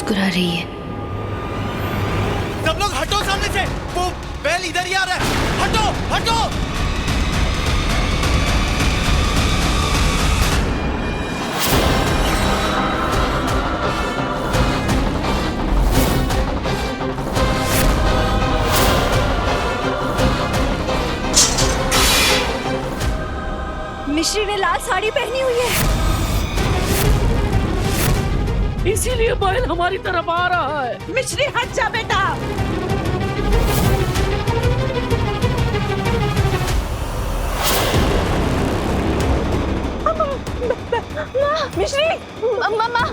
मुस्कुरा रही है। सब लोग हटो सामने से, वो बैल इधर ही आ रहा है, हटो हटो। मिश्री ने लाल साड़ी पहनी हुई है, इसीलिए बैल हमारी तरफ आ रहा है। मिश्री हट जा बेटा। मिश्री, मम्मा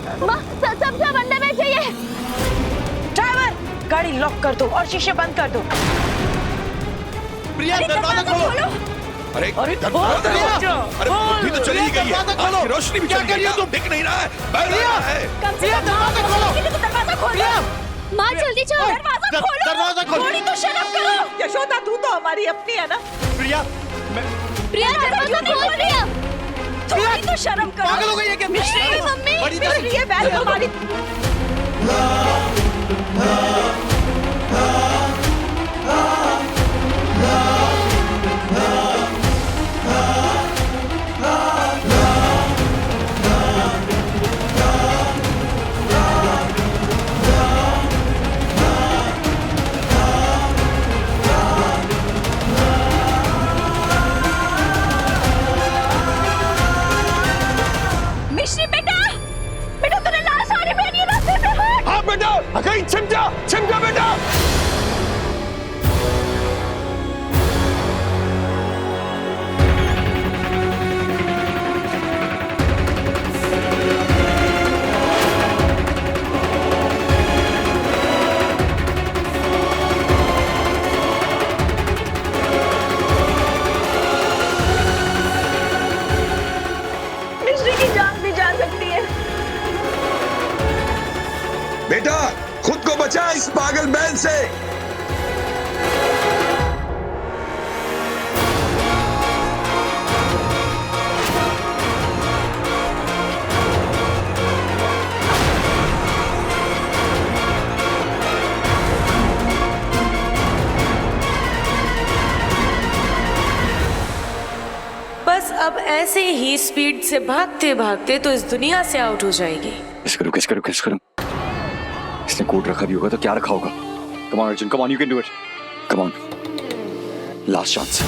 सब अंडे में चाहिए। ड्राइवर गाड़ी लॉक कर दो और शीशे बंद कर दो। प्रिया दरवाजा खोलो। अरे अरे बुद्धि तो चली ही गई है। खोलो। रोशनी भी क्या चली कर गई रही हो है। तुम? दिख नहीं रहा है, बैल आ रहा है। प्रिया दरवाजा खोलो। दरवाजा खोलो। माँ जल्दी चलो। दरवाजा खोलो। दरवाजा खोलो। थोड़ी तो शर्म करो। यशोदा तू तो हमारी अपनी है ना। प्रिया प्रिया दरवाजा खोल दिया। थोड़ी तो शर्म करो। पागल हो गई है क्या? मिश्री, मम्मी। बड़ी मिश्री ये बैल हमारी। मिश्री बेटा, बेटा तूने लाल साड़ी पहनी है, रास्ते पे हट। हाँ बेटा, कहीं छिप जा बेटा। मिश्री की जान भी जा सकती है। बेटा खुद को बचा इस पागल बैल से। बस अब ऐसे ही स्पीड से भागते भागते तो इस दुनिया से आउट हो जाएगी। कैसे करूं? इसने कोड रखा भी होगा तो क्या रखा होगा? Come on Arjun, come on, you can do it. Come on, last chance.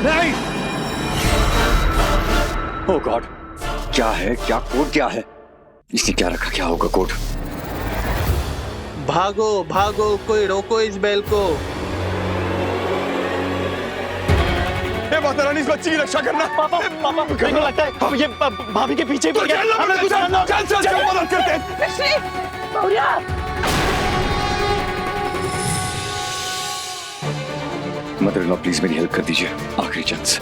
नहीं, ओह गॉड, क्या है? क्या कोड क्या है? इसने क्या रखा? क्या होगा कोड? भागो भागो, कोई रोको इस बैल को। ये माता रानी इस बच्ची की रक्षा करना। पापा मेरे को लगता है हम ये भाभी के पीछे तो चल लो, चल मदद करते हैं। मिश्री, Maurya. Mother in law please मेरी हेल्प कर दीजिए, आखिरी चांस।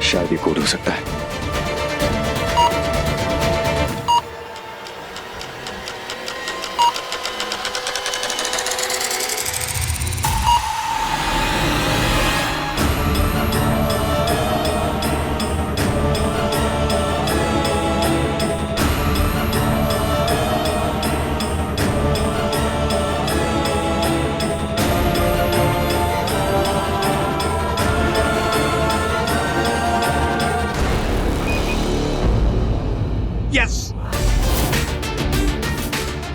शायद ये कोड हो सकता है।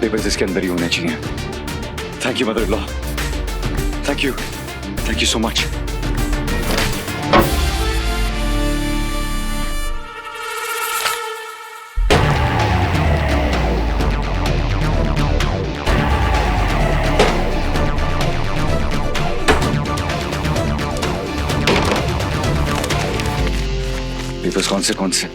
पेपर्स इसके अंदर ही होने चाहिए। Thank you mother in law, thank you so much. Papers कौन से?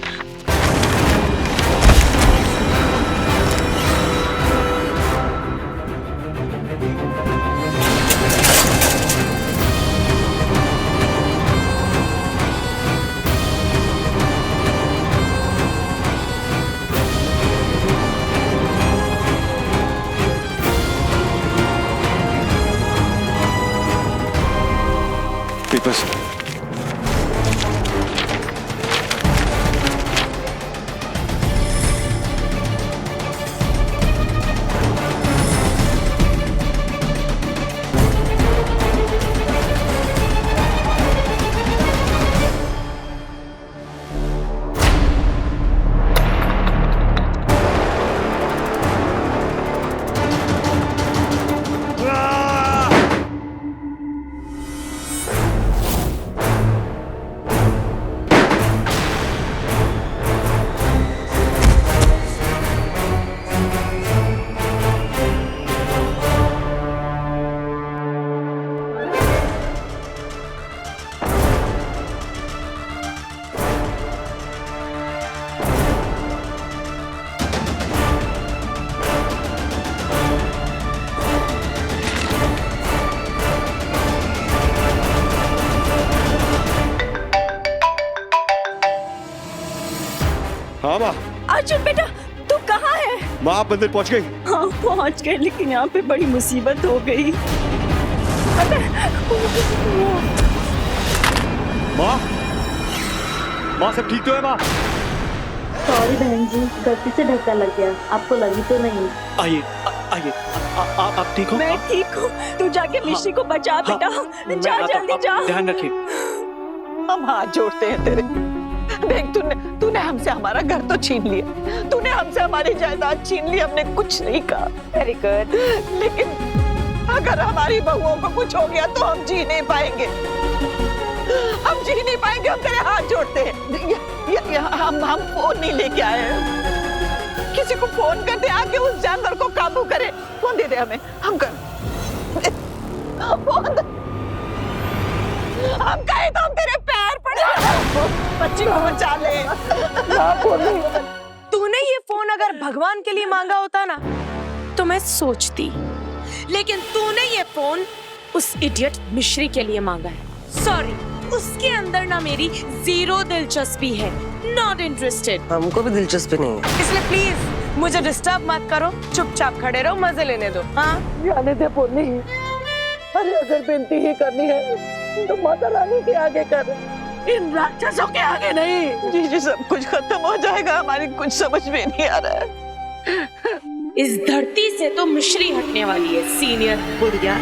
हाँ माँ। अर्जुन बेटा तू कहाँ है? माँ आप मंदिर पहुँच गई? हाँ पहुँच गए, लेकिन यहाँ पे बड़ी मुसीबत हो गई। माँ, माँ सब ठीक तो है माँ? सॉरी बहन जी, गलती से धक्का लग गया, आपको लगी तो नहीं? आइए आइए, आप ठीक हो? मैं ठीक हूँ, तू जाके मिश्री को बचा बेटा। जा जल्दी जा। ध्यान रखिए। हम हाथ जोड़ते हैं तेरे। देख तूने हमसे हमारा घर तो छीन लिया, तूने हमसे हमारी जायदाद छीन ली, हमने कुछ नहीं कहा। Very good. लेकिन अगर हमारी बहुओं को कुछ हो गया तो हम जी नहीं पाएंगे, हम जी नहीं पाएंगे। हम तेरे हाथ जोड़ते हैं। हम फोन नहीं लेके आए हैं। किसी को फोन कर दे, आके उस जानवर को काबू करे। फोन दे दे हमें, हम कर फोन। हम कहे तो हम तेरे पैर पड़े, बच्ची को बचा ले। तूने ये फोन अगर भगवान के लिए मांगा होता ना तो मैं सोचती, लेकिन तूने ये फोन उस इडियट मिश्री के लिए मांगा है। सॉरी, उसके अंदर ना मेरी जीरो दिलचस्पी है। Not interested. हमको भी दिलचस्पी नहीं है, इसलिए प्लीज मुझे डिस्टर्ब मत करो, चुपचाप खड़े रहो, मजे लेने दो। हाँ जाने दे पोनी। अरे अगर बेनती ही करनी है तो माता रानी के आगे कर, इन राक्षसों के आगे नहीं। जी सब कुछ खत्म हो जाएगा, हमारी कुछ समझ में नहीं आ रहा है। इस धरती से तो मिश्री हटने वाली है, सीनियर बुढ़िया।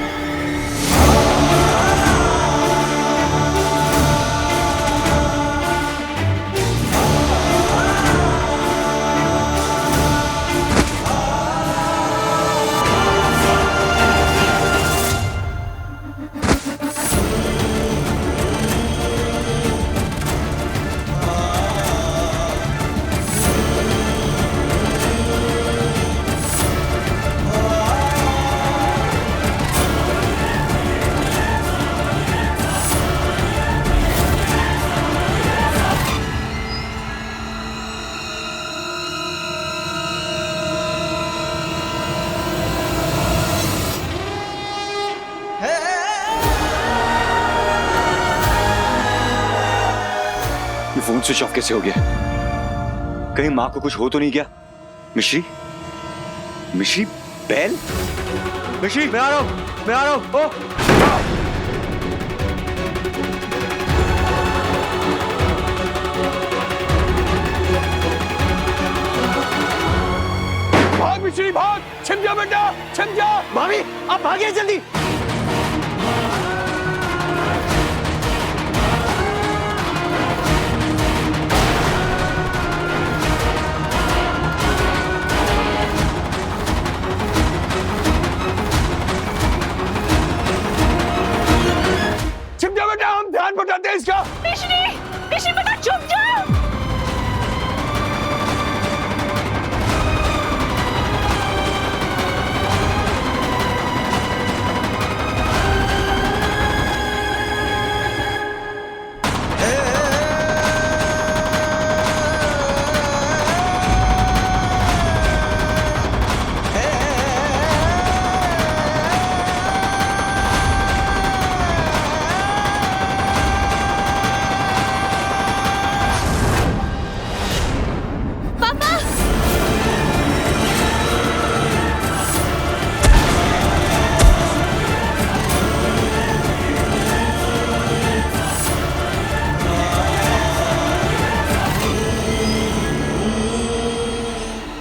फोन स्विच ऑफ कैसे हो गया? कहीं माँ को कुछ हो तो नहीं गया? मिश्री, मिश्री, बैल, मिश्री, मैं आ रहा हूँ, मैं आ रहा हूँ। ओ! भाग मिश्री भाग, छिप जा बेटा, छिप जा। भाभी आप भागिए जल्दी। छिप जा बेटा, हम ध्यान बटाते हैं इसका। मिश्री बेटा चुप जा।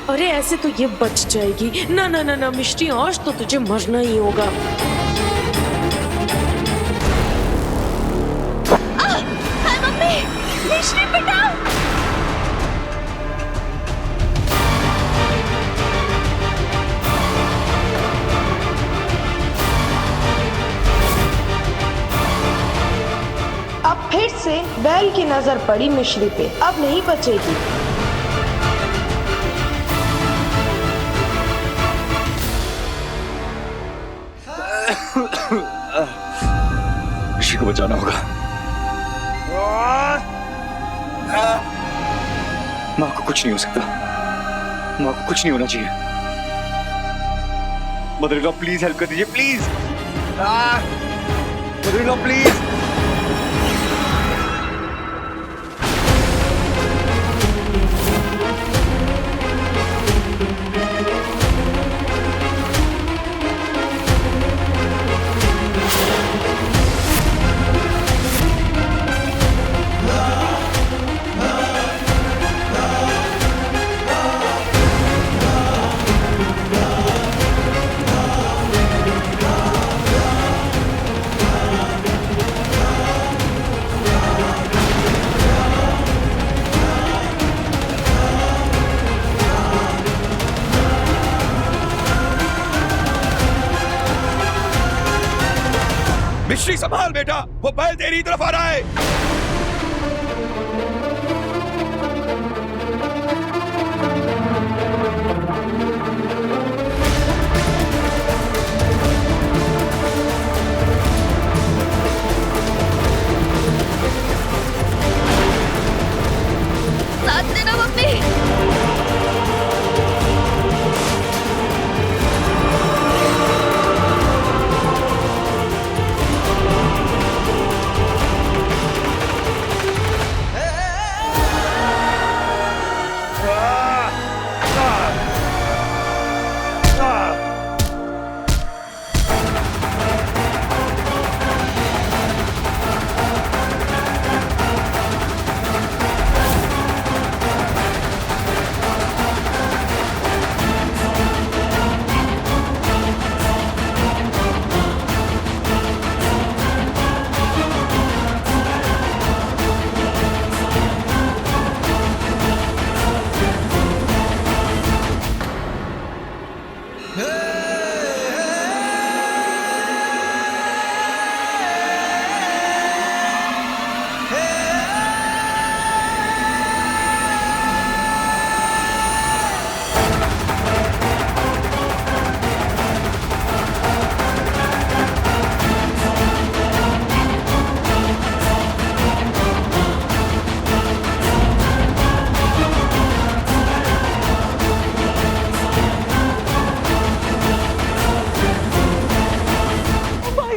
अरे ऐसे तो ये बच जाएगी। ना ना ना ना मिश्री, आज तो तुझे मरना ही होगा। हाय मम्मी, मिश्री बेटा। अब फिर से बैल की नजर पड़ी मिश्री पे, अब नहीं बचेगी। मिश्री को बचाना होगा। माँ को कुछ नहीं हो सकता, माँ को कुछ नहीं होना चाहिए। Mother in law please help कर दीजिए, please. Mother in law please. मिश्री संभाल बेटा, वो बैल तेरी तरफ आ रहा है। साथ देना मम्मी।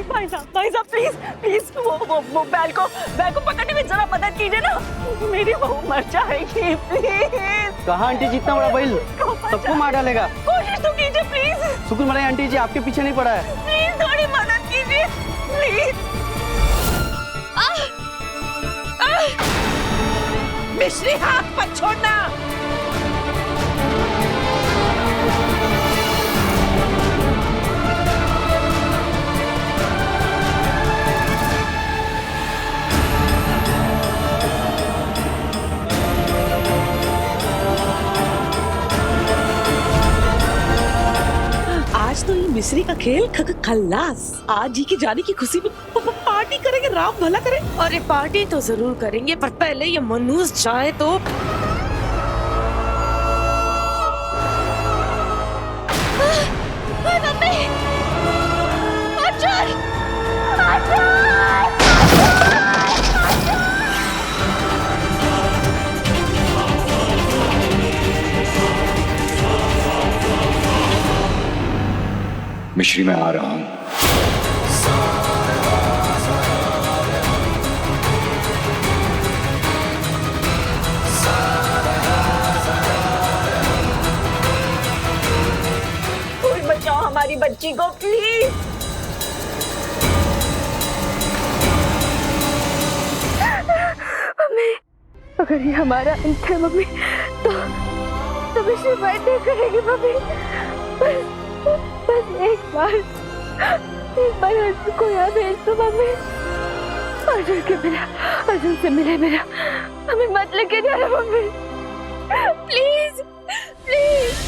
भाई साहब प्लीज प्लीज वो बैल को पकड़ने में जरा मदद कीजिए ना, मेरी बहू मर जाएगी प्लीज। कहाँ आंटी जी, इतना बड़ा बैल सबको मार डालेगा। कोशिश तो कीजिए प्लीज। शुक्र मनाई आंटी जी आपके पीछे नहीं पड़ा है। प्लीज थोड़ी मदद कीजिए प्लीज। मिश्री हाथ मत छोड़ना। आज तो ये मिस्री का खेल खल्लास। आज ही की जाने की खुशी में पार्टी करेंगे, राम भला करे। अरे पार्टी तो जरूर करेंगे, पर पहले ये मनूस चाहे तो। मम्मी अर्जुन, अर्जुन। मिश्री मैं आ रहा हूं। कोई बचाओ हमारी बच्ची को प्लीज। मम्मी अगर ये हमारा अंत है मम्मी, तो मिश्री बर्थडे करेगी मम्मी। बस एक बार अर्जुन को यहाँ भेज दो मम्मी। अर्जुन से मिले मेरा, हमें मत लेके जाना मम्मी प्लीज प्लीज।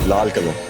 लाल कलर।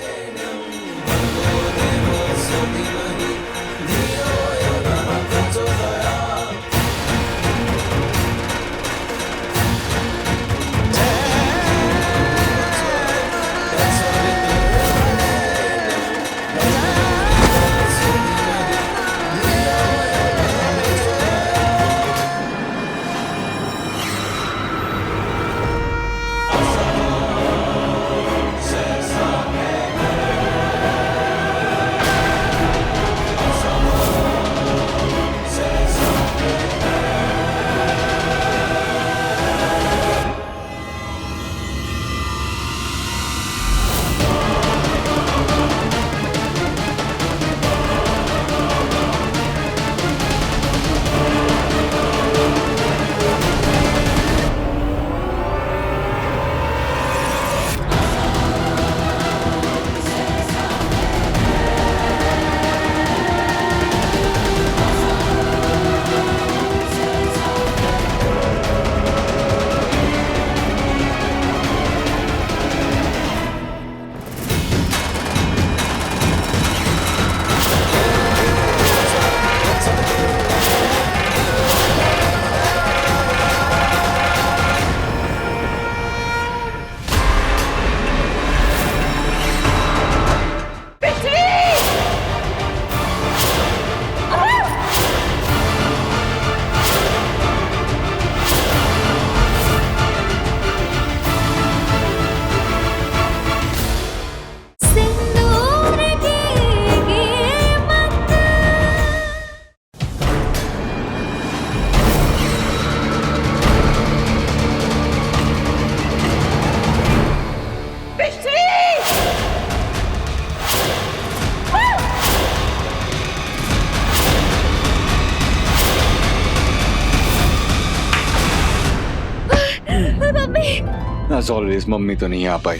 एज ऑलवेज मम्मी तो नहीं आ पाई।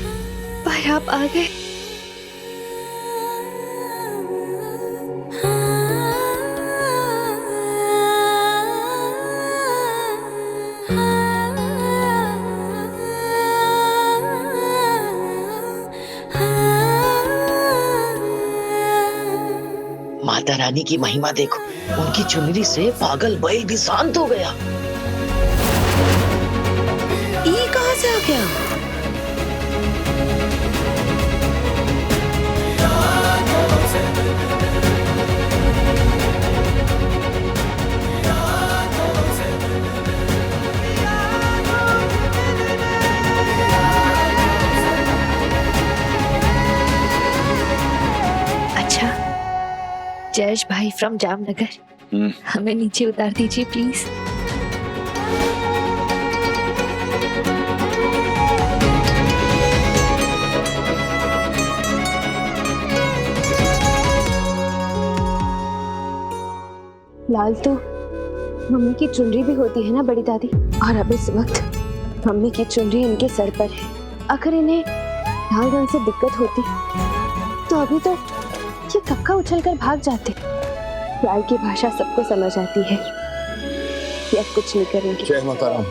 पर आप आ गए। माता रानी की महिमा देखो, उनकी चुनरी से पागल बैल भी शांत हो गया। ये कहाँ से आ गया? अच्छा, जयेश भाई फ्रॉम जामनगर, हमें नीचे उतार दीजिए प्लीज। लाल तो मम्मी की चुनरी भी होती है ना बड़ी दादी, और अब इस वक्त मम्मी की चुनरी इनके सर पर है। अगर इन्हें लाल रंग से दिक्कत होती तो अभी तो ये कब का उछल कर भाग जाते। लाल की भाषा सबको समझ आती है, ये अब कुछ नहीं करेंगे। जय माता राम।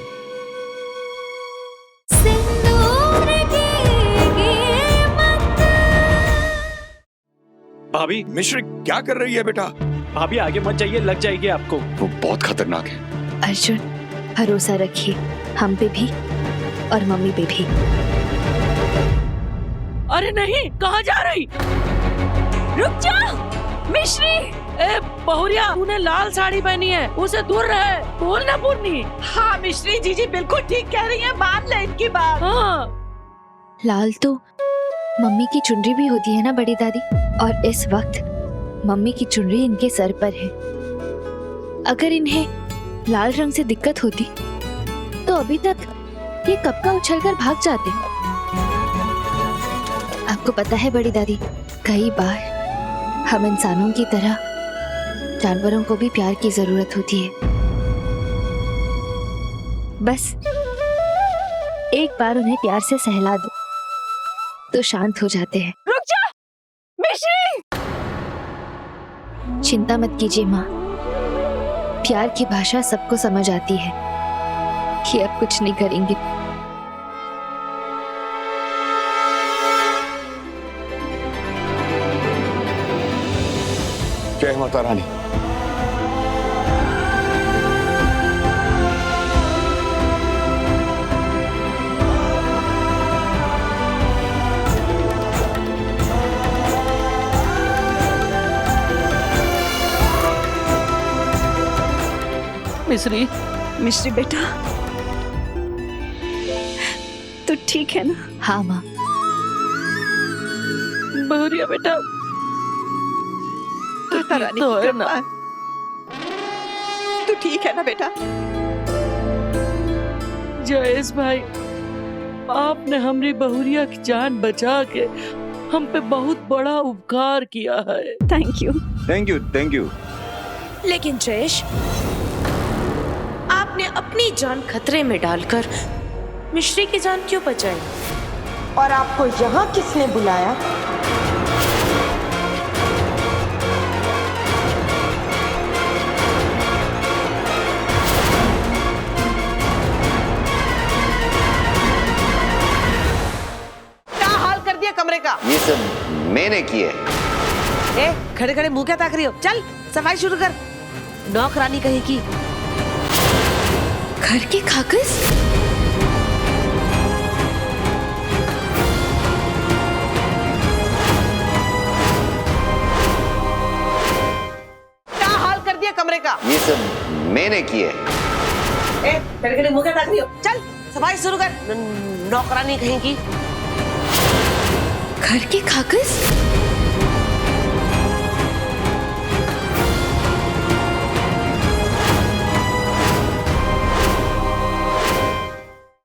भाभी, मिश्री क्या कर रही है बेटा? भाभी आगे मत जाइए, लग जाएगी आपको। वो बहुत खतरनाक है। अर्जुन, भरोसा रखिए हम पे भी और मम्मी पे भी। अरे नहीं, कहाँ जा रही? रुक जा मिश्री। ए बहुरिया, तूने लाल साड़ी पहनी है, उसे दूर रहे। बोल ना पूर्णी। हाँ मिश्री जीजी बिल्कुल ठीक कह रही है, मान ले इनकी बात। हाँ। लाल तो मम्मी की चुनरी भी होती है ना बड़ी दादी, और इस वक्त मम्मी की चुनरी इनके सर पर है। अगर इन्हें लाल रंग से दिक्कत होती तो अभी तक ये कब का उछलकर भाग जाते। आपको पता है बड़ी दादी, कई बार हम इंसानों की तरह जानवरों को भी प्यार की जरूरत होती है। बस एक बार उन्हें प्यार से सहला दो तो शांत हो जाते हैं। रुक जा मिश्री। चिंता मत कीजिए माँ, प्यार की भाषा सबको समझ आती है। ये अब कुछ नहीं करेंगे। जय माता रानी। मिश्री, मिश्री बेटा, तू ठीक है ना? हाँ माँ। बहुरिया बेटा, माता रानी तो की है ना। तू ठीक है ना बेटा? जयेश भाई, आपने हमारी बहुरिया की जान बचा के हम पे बहुत बड़ा उपकार किया है। Thank you. Thank you, thank you. लेकिन जयेश, आपने अपनी जान खतरे में डालकर मिश्री की जान क्यों बचाई? और आपको यहाँ किसने बुलाया? क्या हाल कर दिया कमरे का? ये सब मैंने किए। ए, खड़े खड़े मुंह क्या ताक रही हो? चल सफाई शुरू कर। नौकरानी कहीं की। घर के कागज? क्या हाल कर दिया कमरे का? ये सब मैंने किए। ए, खड़े खड़े मुंह क्या ताक रही हो? चल सफाई शुरू कर। नौकरानी कहीं की। घर के कागज?